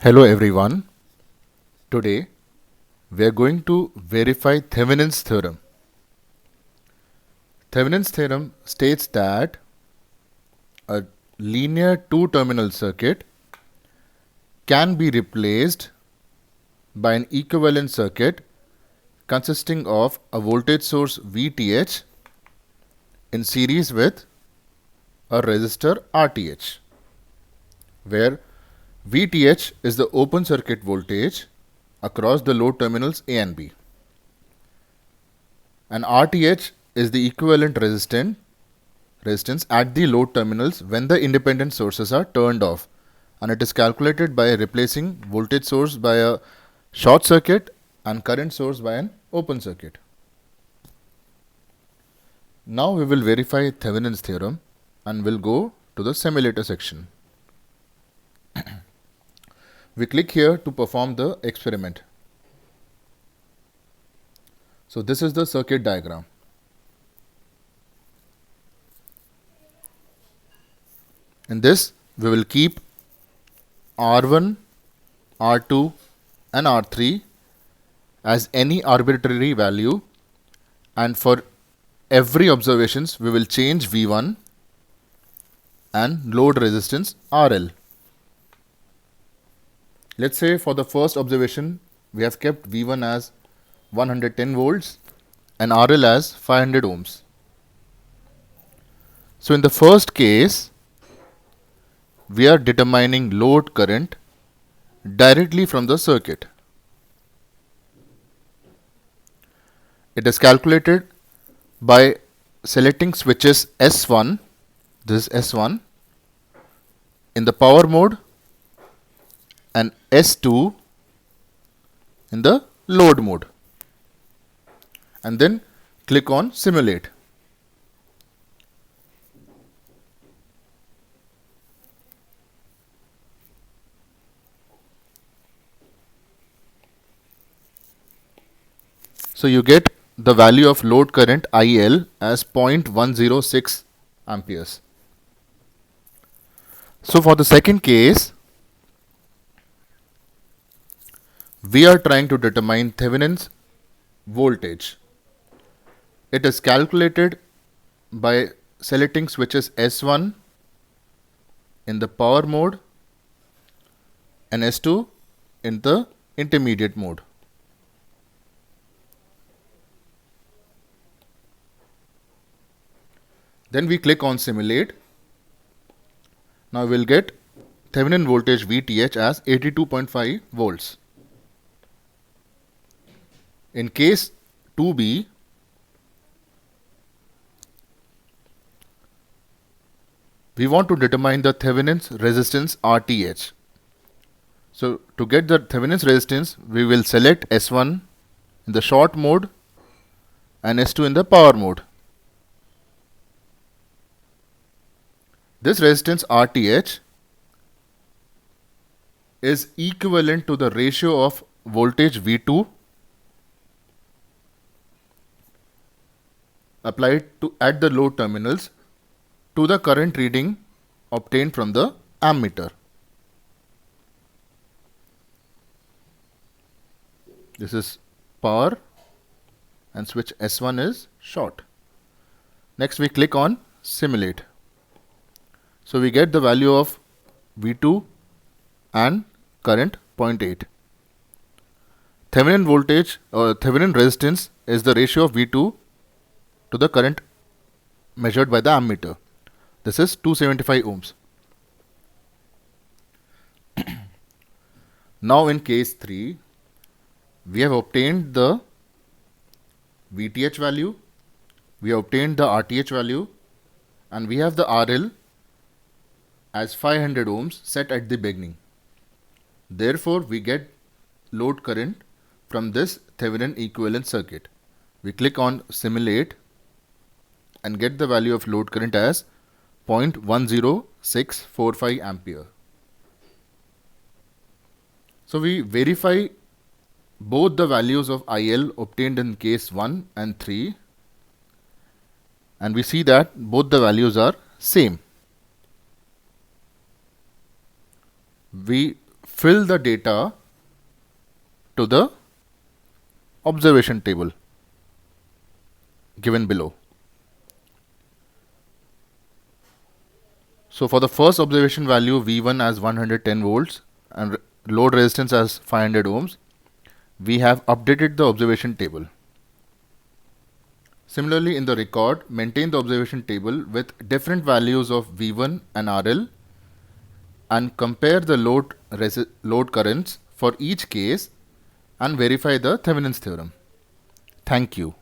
Hello everyone. Today we are going to verify Thevenin's theorem. Thevenin's theorem states that a linear two-terminal circuit can be replaced by an equivalent circuit consisting of a voltage source VTH in series with a resistor RTH, where VTH is the open circuit voltage across the load terminals A and B, and RTH is the equivalent resistance at the load terminals when the independent sources are turned off, and it is calculated by replacing voltage source by a short circuit and current source by an open circuit. Now we will verify Thevenin's theorem and will go to the simulator section. We click here to perform the experiment. So this is the circuit diagram. In this, we will keep R1, R2 and R3 as any arbitrary value, and for every observations we will change V1 and load resistance RL. Let's say for the first observation we have kept V1 as 110 volts and RL as 500 ohms. So in the first case, we are determining load current directly from the circuit. It is calculated by selecting switches S1, this is S1, in the power mode and S2 in the load mode, and then click on simulate. So you get the value of load current IL as 0.106 amperes. So for the second case, we are trying to determine Thevenin's voltage. It is calculated by selecting switches S1 in the power mode and S2 in the intermediate mode. Then we click on simulate. Now we will get Thevenin voltage VTH as 82.5 volts. In case 2B, we want to determine the Thevenin's resistance RTH. So to get the Thevenin's resistance, we will select S1 in the short mode and S2 in the power mode. This resistance RTH is equivalent to the ratio of voltage V2 applied to at the load terminals to the current reading obtained from the ammeter. This is power and switch S1 is short. Next we click on simulate. So we get the value of V2 and current 0.8. Thevenin voltage or Thevenin resistance is the ratio of V2 to the current measured by the ammeter. This is 275 ohms. Now in case 3, we have obtained the VTH value, we have obtained the RTH value, and we have the RL as 500 ohms set at the beginning. Therefore, we get load current from this Thevenin equivalent circuit. We click on simulate and get the value of load current as 0.10645 ampere. So we verify both the values of IL obtained in case 1 and 3, and we see that both the values are same. We fill the data to the observation table given below. So for the first observation value V1 as 110 volts and load resistance as 500 ohms, we have updated the observation table. Similarly, in the record, maintain the observation table with different values of V1 and RL and compare the load currents for each case and verify the Thevenin's theorem. Thank you.